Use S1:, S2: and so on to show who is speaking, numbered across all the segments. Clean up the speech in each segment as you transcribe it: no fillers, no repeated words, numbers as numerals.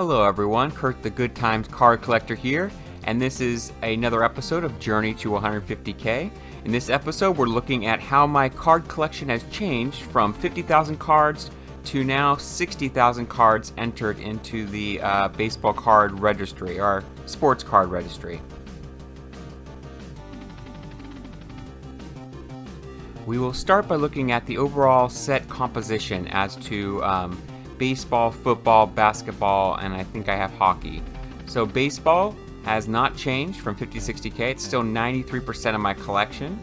S1: Hello everyone, Kurt the Good Times Card Collector here, and this is another episode of Journey to 150K. In this episode, we're looking at how my card collection has changed from 50,000 cards to now 60,000 cards entered into the baseball card registry, or sports card registry. We will start by looking at the overall set composition as to baseball, football, basketball, and I think I have hockey. So baseball has not changed from 50 to 60K. It's still 93% of my collection.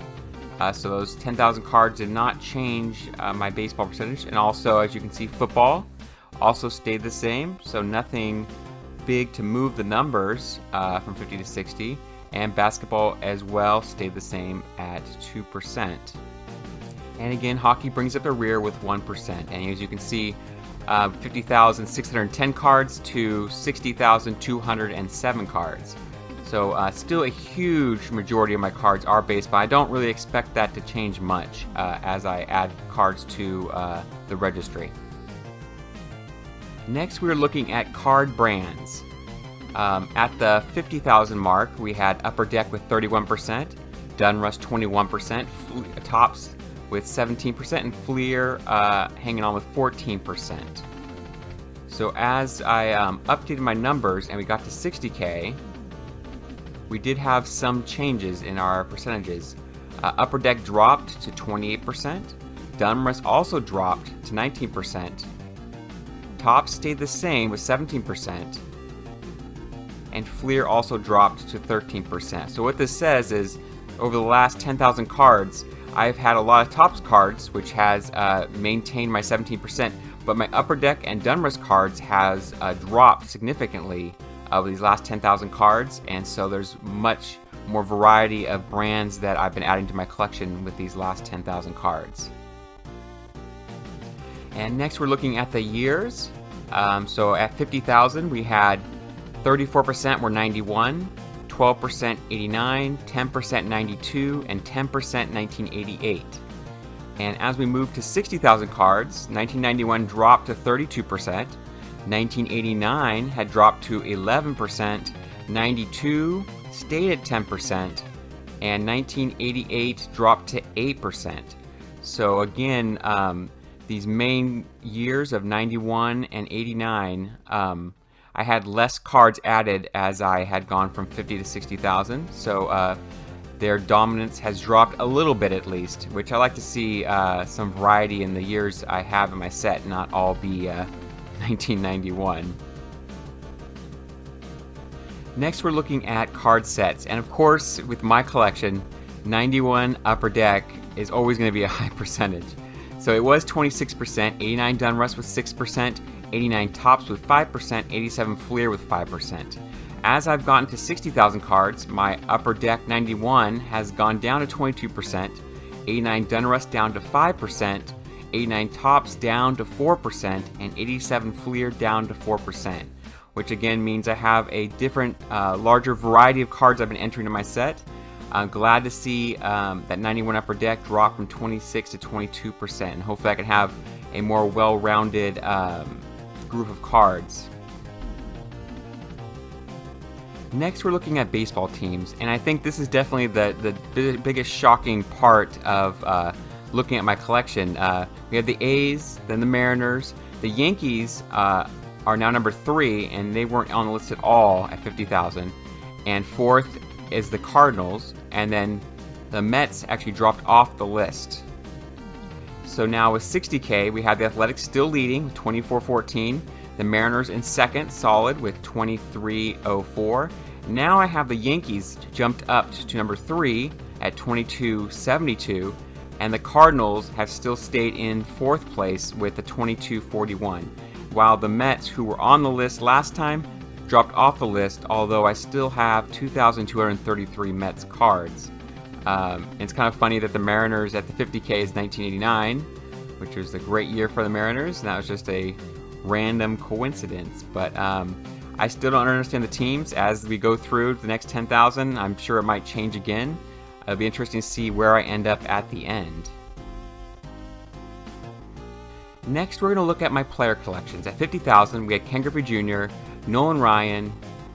S1: So those 10,000 cards did not change my baseball percentage. And also, as you can see, football also stayed the same. So nothing big to move the numbers from 50 to 60. And basketball as well stayed the same at 2%. And again, hockey brings up the rear with 1%. And as you can see, 50,610 cards to 60,207 cards. So still a huge majority of my cards are baseball. I don't really expect that to change much as I add cards to the registry. Next, we're looking at card brands. At the 50,000 mark, we had Upper Deck with 31%, Donruss 21%, Topps with 17%, and Fleer hanging on with 14%. So as I updated my numbers and we got to 60K, we did have some changes in our percentages. Upper Deck dropped to 28%, Donruss also dropped to 19%, Topps stayed the same with 17%, and Fleer also dropped to 13%. So what this says is, over the last 10,000 cards, I've had a lot of Topps cards, which has maintained my 17%, but my Upper Deck and Donruss cards has dropped significantly over these last 10,000 cards, and so there's much more variety of brands that I've been adding to my collection with these last 10,000 cards. And next we're looking at the years. So at 50,000 we had 34% were 91, 12% 89, 10% 92, and 10% 1988. And as we move to 60,000 cards, 1991 dropped to 32%, 1989 had dropped to 11%, 92 stayed at 10%, and 1988 dropped to 8%. So again, these main years of 91 and 89, I had less cards added as I had gone from 50 to 60,000, so their dominance has dropped a little bit at least, which I like to see some variety in the years I have in my set, not all be 1991. Next we're looking at card sets, and of course with my collection, 91 Upper Deck is always going to be a high percentage. So it was 26%, 89 Donruss with 6%, 89 Topps with 5%, 87 Fleer with 5%. As I've gotten to 60,000 cards, my Upper Deck 91 has gone down to 22%, 89 Donruss down to 5%, 89 Topps down to 4%, and 87 Fleer down to 4%, which again means I have a different, larger variety of cards I've been entering in my set. I'm glad to see that 91 Upper Deck drop from 26 to 22%, and hopefully I can have a more well-rounded group of cards. Next we're looking at baseball teams, and I think this is definitely the biggest shocking part of looking at my collection. We have the A's, then the Mariners. The Yankees are now number 3, and they weren't on the list at all at 50,000. And fourth is the Cardinals, and then the Mets actually dropped off the list. So now with 60K, we have the Athletics still leading with 24-14. The Mariners in second, solid, with 23-04. Now I have the Yankees jumped up to number 3 at 22-72. And the Cardinals have still stayed in fourth place with the 22-41. While the Mets, who were on the list last time, dropped off the list, although I still have 2,233 Mets cards. It's kind of funny that the Mariners at the 50K is 1989, which was a great year for the Mariners, and that was just a random coincidence. But I still don't understand the teams. As we go through the next 10,000, I'm sure it might change again. It'll be interesting to see where I end up at the end. Next, we're going to look at my player collections. At 50,000, we had Ken Griffey Jr., Nolan Ryan,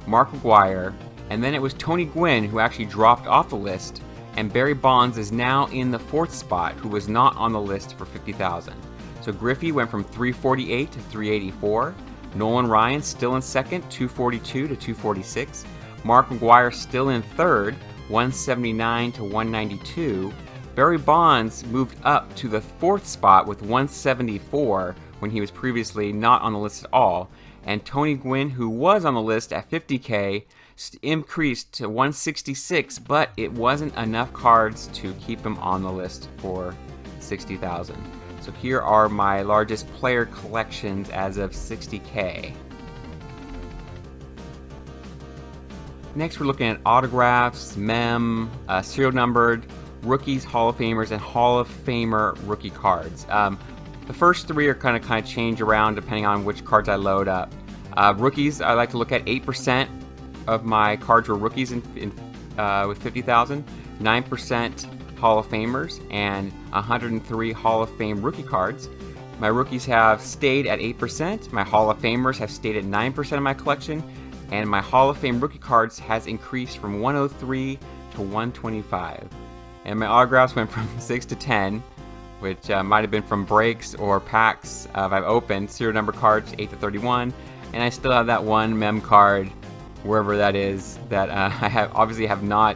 S1: Mark McGwire, and then it was Tony Gwynn who actually dropped off the list, and Barry Bonds is now in the 4th spot, who was not on the list for 50,000. So Griffey went from 348 to 384. Nolan Ryan still in 2nd, 242 to 246. Mark McGwire still in 3rd, 179 to 192. Barry Bonds moved up to the 4th spot with 174 when he was previously not on the list at all. And Tony Gwynn, who was on the list at 50K, increased to 166, but it wasn't enough cards to keep him on the list for 60,000. So here are my largest player collections as of 60K. Next, we're looking at autographs, serial numbered, rookies, Hall of Famers, and Hall of Famer rookie cards. The first 3 are kind of change around depending on which cards I load up. Rookies, I like to look at 8% of my cards were rookies with 50,000, 9% Hall of Famers, and 103 Hall of Fame rookie cards. My rookies have stayed at 8%, my Hall of Famers have stayed at 9% of my collection, and my Hall of Fame rookie cards has increased from 103 to 125. And my autographs went from 6 to 10, which might have been from breaks or packs I've opened. Serial number cards 8 to 31, and I still have that one mem card, wherever that is, that I obviously have not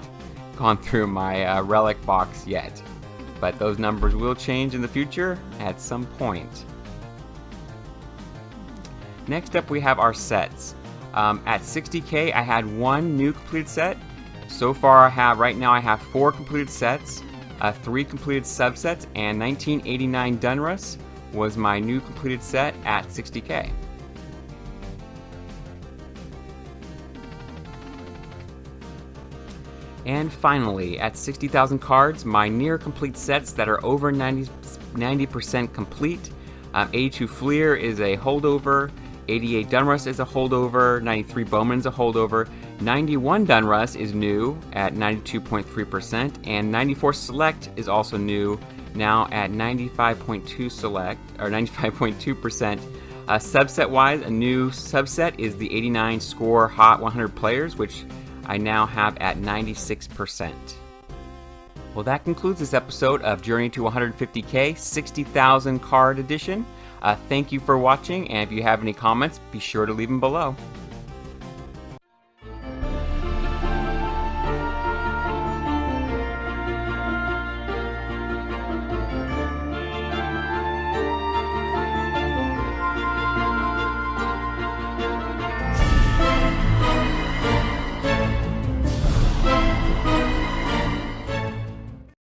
S1: gone through my relic box yet. But those numbers will change in the future at some point. Next up, we have our sets. At 60K, I had 1 new completed set. So far, right now I have 4 completed sets, 3 completed subsets, and 1989 Donruss was my new completed set at 60K. And finally, at 60,000 cards, my near complete sets that are over 90% complete. 82 Fleer is a holdover, 88 Donruss is a holdover, 93 Bowman is a holdover, 91 Donruss is new at 92.3%, and 94 Select is also new, now at 95.2 Select, or 95.2%. Subset-wise, a new subset is the 89 Score Hot 100 Players, which I now have at 96%. Well, that concludes this episode of Journey to 150K 60,000 card edition. Thank you for watching, and if you have any comments, be sure to leave them below.